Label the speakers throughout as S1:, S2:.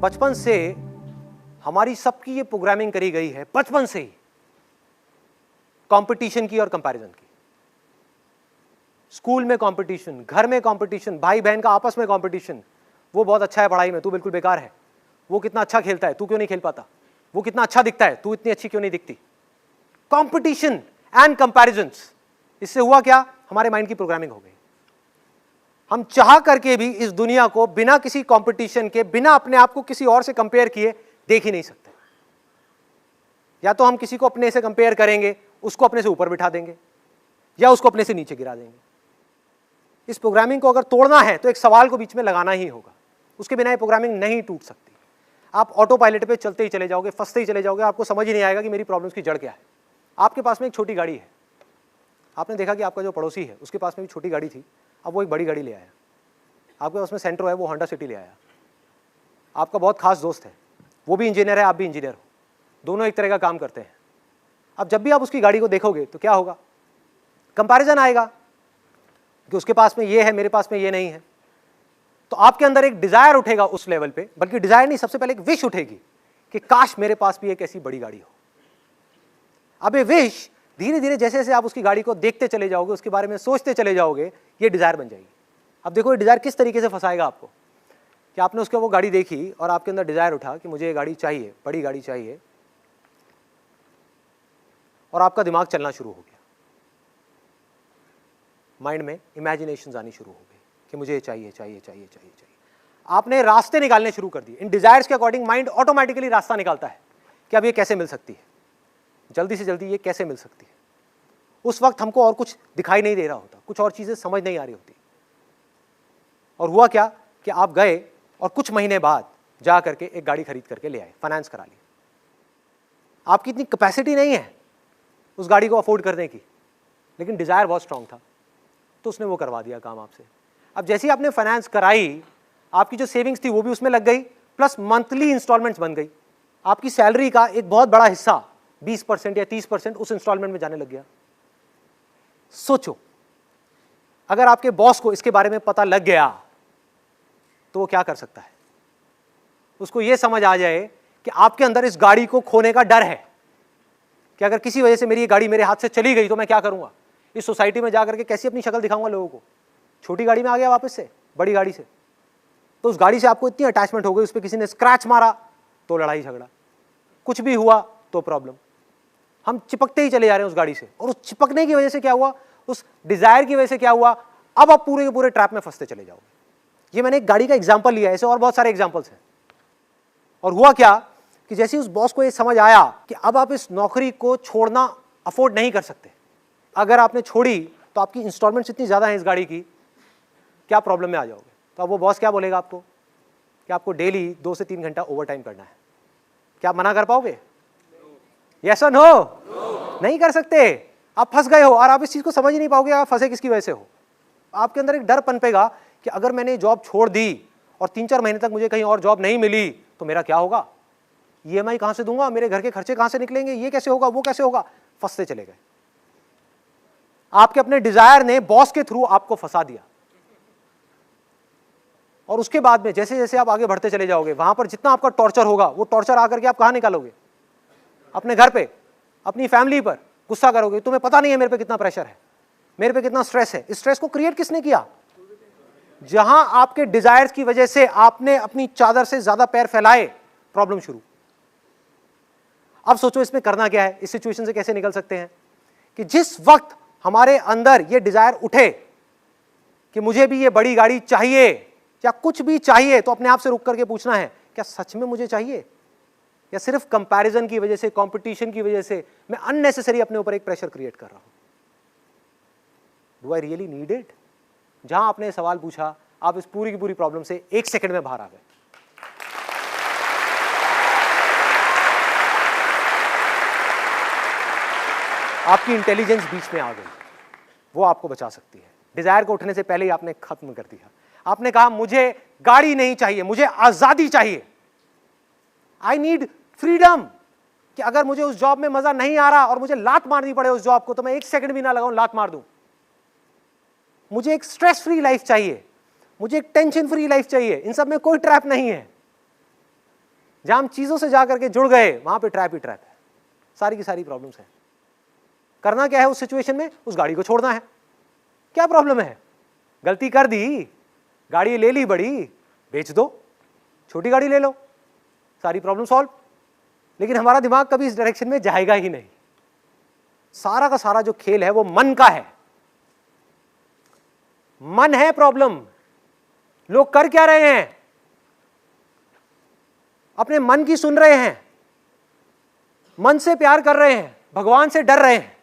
S1: बचपन से हमारी सबकी ये प्रोग्रामिंग करी गई है, बचपन से ही, कंपटीशन की और कंपैरिजन की। स्कूल में कंपटीशन, घर में कंपटीशन, भाई बहन का आपस में कंपटीशन। वो बहुत अच्छा है पढ़ाई में, तू बिल्कुल बेकार है। वो कितना अच्छा खेलता है, तू क्यों नहीं खेल पाता। वो कितना अच्छा दिखता है, तू इतनी अच्छी क्यों नहीं दिखती। कंपटीशन एंड कंपैरिजंस, इससे हुआ क्या, हमारे माइंड की प्रोग्रामिंग हो गई। हम चाह करके भी इस दुनिया को बिना किसी कंपटीशन के, बिना अपने आप को किसी और से कंपेयर किए देख ही नहीं सकते। या तो हम किसी को अपने से कंपेयर करेंगे, उसको अपने से ऊपर बिठा देंगे, या उसको अपने से नीचे गिरा देंगे। इस प्रोग्रामिंग को अगर तोड़ना है तो एक सवाल को बीच में लगाना ही होगा, उसके बिना ये प्रोग्रामिंग नहीं टूट सकती। आप ऑटो पायलट पे चलते ही चले जाओगे, फंसते ही चले जाओगे, आपको समझ ही नहीं आएगा कि मेरी प्रॉब्लम्स की जड़ क्या है। आपके पास में एक छोटी गाड़ी है, आपने देखा कि आपका जो पड़ोसी है उसके पास में भी छोटी गाड़ी थी, अब वो एक बड़ी गाड़ी ले आया। आपके पास में सेंट्रो है, वो होंडा सिटी ले आया। आपका बहुत खास दोस्त है, वो भी इंजीनियर है, आप भी इंजीनियर हो, दोनों एक तरह का काम करते हैं। अब जब भी आप उसकी गाड़ी को देखोगे तो क्या होगा, कंपैरिजन आएगा कि उसके पास में ये है, मेरे पास में ये नहीं है। तो आपके अंदर एक डिजायर उठेगा उस लेवल पे, बल्कि डिजायर नहीं, सबसे पहले एक विश उठेगी कि काश मेरे पास भी एक ऐसी बड़ी गाड़ी हो। अब ये विश धीरे धीरे जैसे जैसे आप उसकी गाड़ी को देखते चले जाओगे, उसके बारे में सोचते चले जाओगे, ये डिजायर बन जाएगी। अब देखो ये डिजायर किस तरीके से फंसाएगा आपको, कि आपने उसके वो गाड़ी देखी और आपके अंदर डिजायर उठा कि मुझे ये गाड़ी चाहिए, बड़ी गाड़ी चाहिए, और आपका दिमाग चलना शुरू हो गया, माइंड में इमेजिनेशंस आनी शुरू हो गई कि मुझे चाहिए चाहिए चाहिए चाहिए चाहिए। आपने रास्ते निकालने शुरू कर दिए, इन डिजायर्स के अकॉर्डिंग माइंड ऑटोमेटिकली रास्ता निकालता है कि अब ये कैसे मिल सकती है, जल्दी से जल्दी ये कैसे मिल सकती है। उस वक्त हमको और कुछ दिखाई नहीं दे रहा होता, कुछ और चीजें समझ नहीं आ रही होती। और हुआ क्या कि आप गए और कुछ महीने बाद जा करके एक गाड़ी खरीद करके ले आए, फाइनेंस करा ली। आपकी इतनी कैपेसिटी नहीं है उस गाड़ी को अफोर्ड करने की, लेकिन डिजायर बहुत स्ट्रांग था, तो उसने वो करवा दिया काम आपसे। अब जैसे ही आपने फाइनेंस कराई, आपकी जो सेविंग्स थी वो भी उसमें लग गई, प्लस मंथली इंस्टॉलमेंट्स बन गई। आपकी सैलरी का एक बहुत बड़ा हिस्सा 20% या 30% उस इंस्टॉलमेंट में जाने लग गया। सोचो, अगर आपके बॉस को इसके बारे में पता लग गया तो वो क्या कर सकता है। उसको ये समझ आ जाए कि आपके अंदर इस गाड़ी को खोने का डर है कि अगर किसी वजह से मेरी ये गाड़ी मेरे हाथ से चली गई तो मैं क्या करूंगा, इस सोसाइटी में जाकर के कैसी अपनी शक्ल दिखाऊंगा लोगों को। छोटी गाड़ी में आ गया वापस से बड़ी गाड़ी से, तो उस गाड़ी से आपको इतनी अटैचमेंट हो गई, उस पर किसी ने स्क्रैच मारा तो लड़ाई झगड़ा, कुछ भी हुआ तो प्रॉब्लम। हम चिपकते ही चले जा रहे हैं उस गाड़ी से, और उस चिपकने की वजह से क्या हुआ, उस डिजायर की वजह से क्या हुआ, अब आप पूरे के पूरे ट्रैप में फंसते चले जाओगे। ये मैंने एक गाड़ी का एग्जांपल लिया है, ऐसे और बहुत सारे एग्जांपल्स हैं। और हुआ क्या कि जैसे उस बॉस को ये समझ आया कि अब आप इस नौकरी को छोड़ना अफोर्ड नहीं कर सकते, अगर आपने छोड़ी तो आपकी इंस्टॉलमेंट्स इतनी ज्यादा है इस गाड़ी की, क्या प्रॉब्लम में आ जाओगे। तो अब वो बॉस क्या बोलेगा आपको कि आपको डेली 2 से 3 घंटा ओवर टाइम करना है। क्या आप मना कर पाओगे? यस और नो? नहीं कर सकते। आप फंस गए हो और आप इस चीज को समझ ही नहीं पाओगे आप फंसे किसकी वजह से हो। आपके अंदर एक डर पनपेगा कि अगर मैंने जॉब छोड़ दी और 3-4 महीने तक मुझे कहीं और जॉब नहीं मिली तो मेरा क्या होगा, ईएमआई कहां से दूंगा, मेरे घर के खर्चे कहां से निकलेंगे, ये कैसे होगा, वो कैसे होगा। फंसते चले गए। आपके अपने डिजायर ने बॉस के थ्रू आपको फंसा दिया। और उसके बाद में जैसे जैसे आप आगे बढ़ते चले जाओगे, वहां पर जितना आपका टॉर्चर होगा, वो टॉर्चर आकर के आप कहां निकालोगे, अपने घर पे, अपनी फैमिली पर गुस्सा करोगे। तुम्हें पता नहीं है मेरे पे कितना प्रेशर है, मेरे पे कितना स्ट्रेस है। इस स्ट्रेस को क्रिएट किसने किया? जहां आपके डिजायर्स की वजह से आपने अपनी चादर से ज्यादा पैर फैलाए, प्रॉब्लम शुरू। अब सोचो इसमें करना क्या है, इस सिचुएशन से कैसे निकल सकते हैं। कि जिस वक्त हमारे अंदर ये डिजायर उठे कि मुझे भी ये बड़ी गाड़ी चाहिए या कुछ भी चाहिए, तो अपने आप से रुक करके पूछना है, क्या सच में मुझे चाहिए, या सिर्फ कंपैरिजन की वजह से, कंपटीशन की वजह से मैं अननेसेसरी अपने ऊपर एक प्रेशर क्रिएट कर रहा हूं। Do I really need it? जहां आपने सवाल पूछा, आप इस पूरी की पूरी प्रॉब्लम से 1 सेकंड में बाहर आ गए। आपकी इंटेलिजेंस बीच में आ गई, वो आपको बचा सकती है। डिजायर को उठने से पहले ही आपने खत्म कर दिया। आपने कहा मुझे गाड़ी नहीं चाहिए, मुझे आजादी चाहिए, आई नीड फ्रीडम। कि अगर मुझे उस जॉब में मजा नहीं आ रहा और मुझे लात मारनी पड़े उस जॉब को, तो मैं 1 सेकंड भी ना लगाऊं, लात मार दूं। मुझे एक स्ट्रेस फ्री लाइफ चाहिए, मुझे एक टेंशन फ्री लाइफ चाहिए, इन सब में कोई ट्रैप नहीं है। जहां हम चीजों से जाकर के जुड़ गए वहां पे ट्रैप ही ट्रैप है, सारी की सारी प्रॉब्लम्स है। करना क्या है उस सिचुएशन में? उस गाड़ी को छोड़ना है। क्या प्रॉब्लम है? गलती कर दी, गाड़ी ले ली बड़ी, बेच दो, छोटी गाड़ी ले लो, सारी प्रॉब्लम सॉल्व। लेकिन हमारा दिमाग कभी इस डायरेक्शन में जाएगा ही नहीं। सारा का सारा जो खेल है वो मन का है। मन है प्रॉब्लम। लोग कर क्या रहे हैं? अपने मन की सुन रहे हैं, मन से प्यार कर रहे हैं, भगवान से डर रहे हैं।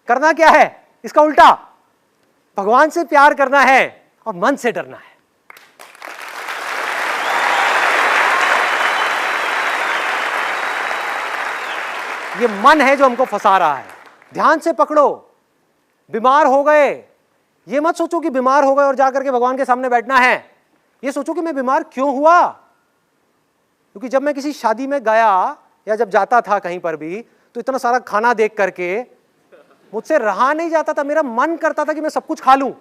S1: करना क्या है? इसका उल्टा, भगवान से प्यार करना है और मन से डरना है। ये मन है जो हमको फंसा रहा है। ध्यान से पकड़ो। बीमार हो गए, ये मत सोचो कि बीमार हो गए और जाकर के भगवान के सामने बैठना है। ये सोचो कि मैं बीमार क्यों हुआ। क्योंकि जब मैं किसी शादी में गया या जब जाता था कहीं पर भी, तो इतना सारा खाना देख करके मुझसे रहा नहीं जाता था। मेरा मन करता था कि मैं सब कुछ खा लूं।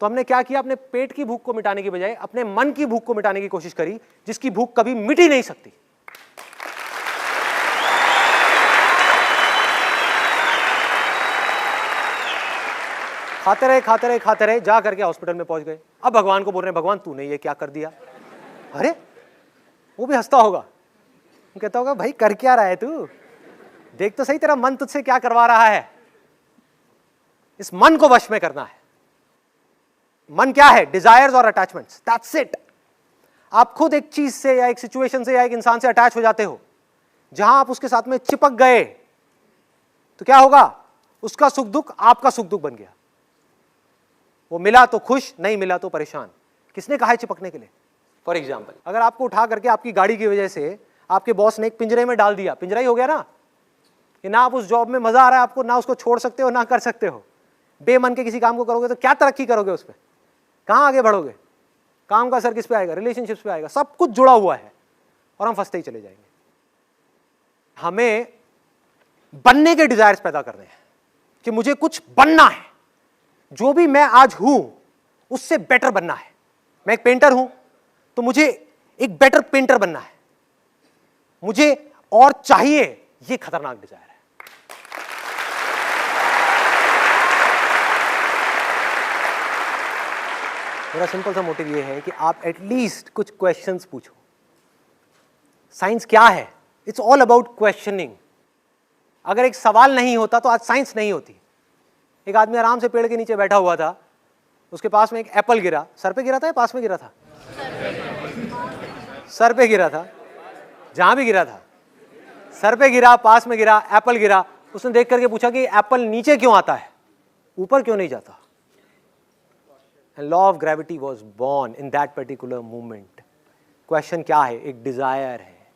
S1: तो हमने क्या किया? अपने पेट की भूख को मिटाने की बजाय अपने मन की भूख को मिटाने की कोशिश करी, जिसकी भूख कभी मिट ही नहीं सकती। खाते रहे खाते रहे खाते रहे, जा करके हॉस्पिटल में पहुंच गए। अब भगवान को बोल रहे हैं, भगवान तूने ये क्या कर दिया? अरे वो भी हंसता होगा, वो कहता होगा भाई कर क्या रहा है तू, देख तो सही तेरा मन तुझसे क्या करवा रहा है। इस मन को वश में करना है। मन क्या है? डिजायर्स और अटैचमेंट्स, दैट्स इट। आप खुद एक चीज से या एक सिचुएशन से या एक इंसान से अटैच हो जाते हो, जहां आप उसके साथ में चिपक गए तो क्या होगा? उसका सुख दुख आपका सुख दुख बन गया। वो मिला तो खुश, नहीं मिला तो परेशान। किसने कहा है चिपकने के लिए? फॉर एग्जाम्पल, अगर आपको उठा करके आपकी गाड़ी की वजह से आपके बॉस ने एक पिंजरे में डाल दिया, पिंजरा ही हो गया ना, कि ना आप उस जॉब में मजा आ रहा है आपको, ना उसको छोड़ सकते हो ना कर सकते हो। बेमन के किसी काम को करोगे तो क्या तरक्की करोगे उस पर? कहां आगे बढ़ोगे? काम का असर किस पे आएगा? रिलेशनशिप्स पे आएगा। सब कुछ जुड़ा हुआ है और हम फंसते ही चले जाएंगे। हमें बनने के डिजायर्स पैदा करने हैं कि मुझे कुछ बनना है, जो भी मैं आज हूं उससे बेटर बनना है। मैं एक पेंटर हूं तो मुझे एक बेटर पेंटर बनना है, मुझे और चाहिए। ये खतरनाक डिजायर है। मेरा सिंपल सा मोटिव ये है कि आप एटलीस्ट कुछ क्वेश्चंस पूछो। साइंस क्या है? It's all about questioning. अगर एक सवाल नहीं होता तो आज साइंस नहीं होती। एक आदमी आराम से पेड़ के नीचे बैठा हुआ था, उसके पास में एक एप्पल गिरा। सर पे गिरा था या पास में गिरा था? सर पे गिरा था। जहां भी गिरा था, सर पे गिरा, पास में गिरा, एप्पल गिरा। उसने देख करके पूछा कि एप्पल नीचे क्यों आता है, ऊपर क्यों नहीं जाता? And law of gravity was born in that particular moment. Question क्या है? एक डिजायर है,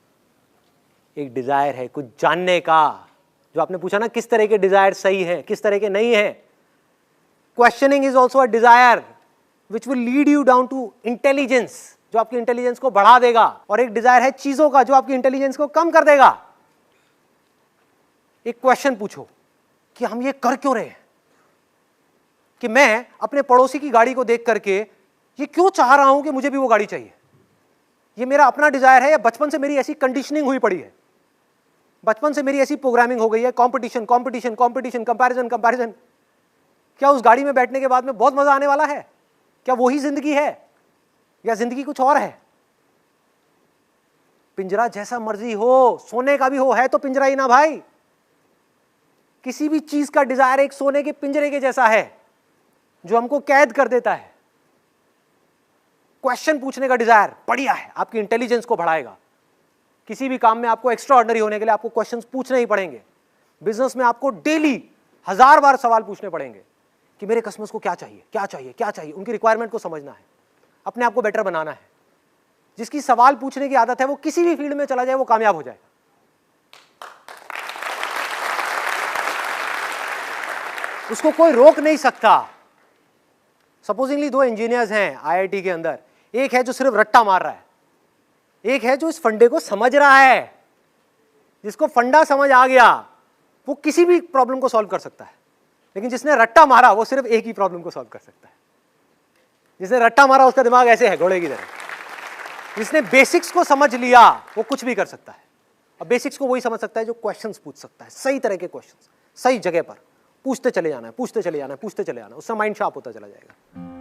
S1: एक डिजायर है कुछ जानने का। जो आपने पूछा ना, किस तरह के डिजायर सही है, किस तरह के नहीं है। Questioning is also a desire which will lead you down to intelligence, जो आपकी इंटेलिजेंस को बढ़ा देगा। और एक डिजायर है चीजों का, जो आपकी इंटेलिजेंस को कम कर देगा। एक क्वेश्चन पूछो कि हम ये कर क्यों रहे हैं, कि मैं अपने पड़ोसी की गाड़ी को देख करके ये क्यों चाह रहा हूं कि मुझे भी वो गाड़ी चाहिए। ये मेरा अपना डिजायर है या बचपन से मेरी ऐसी कंडीशनिंग हुई पड़ी है, बचपन से मेरी ऐसी प्रोग्रामिंग हो गई है, competition competition competition, comparison comparison. क्या उस गाड़ी में बैठने के बाद में बहुत मजा आने वाला है? क्या वही जिंदगी है या जिंदगी कुछ और है? पिंजरा जैसा मर्जी हो, सोने का भी हो, है तो पिंजरा ही ना भाई। किसी भी चीज का डिजायर एक सोने के पिंजरे के जैसा है जो हमको कैद कर देता है। क्वेश्चन पूछने का डिजायर बढ़िया है, आपकी इंटेलिजेंस को बढ़ाएगा। किसी भी काम में आपको एक्स्ट्रा ऑर्डिनरी होने के लिए आपको क्वेश्चंस पूछने ही पड़ेंगे। बिजनेस में आपको डेली 1000 बार सवाल पूछने पड़ेंगे कि मेरे कस्टमर्स को क्या चाहिए, क्या चाहिए, क्या चाहिए। उनकी रिक्वायरमेंट को समझना है, अपने आप को बेटर बनाना है। जिसकी सवाल पूछने की आदत है वो किसी भी फील्ड में चला जाए वो कामयाब हो जाएगा। उसको कोई रोक नहीं सकता। सपोजिंगली 2 इंजीनियर्स हैं आईआईटी के अंदर, एक है जो सिर्फ रट्टा मार रहा है, एक है जो इस फंडे को समझ रहा है। जिसको फंडा समझ आ गया वो किसी भी प्रॉब्लम को सॉल्व कर सकता है, लेकिन जिसने रट्टा मारा वो सिर्फ एक ही प्रॉब्लम को सॉल्व कर सकता है। जिसने रट्टा मारा उसका दिमाग ऐसे है घोड़े की तरह, जिसने बेसिक्स को समझ लिया वो कुछ भी कर सकता है। अब बेसिक्स को वही समझ सकता है जो क्वेश्चंस पूछ सकता है, सही तरह के क्वेश्चंस, सही जगह पर पूछते चले जाना है, पूछते चले जाना है, पूछते चले जाना है, उससे माइंड शार्प होता चला जाएगा।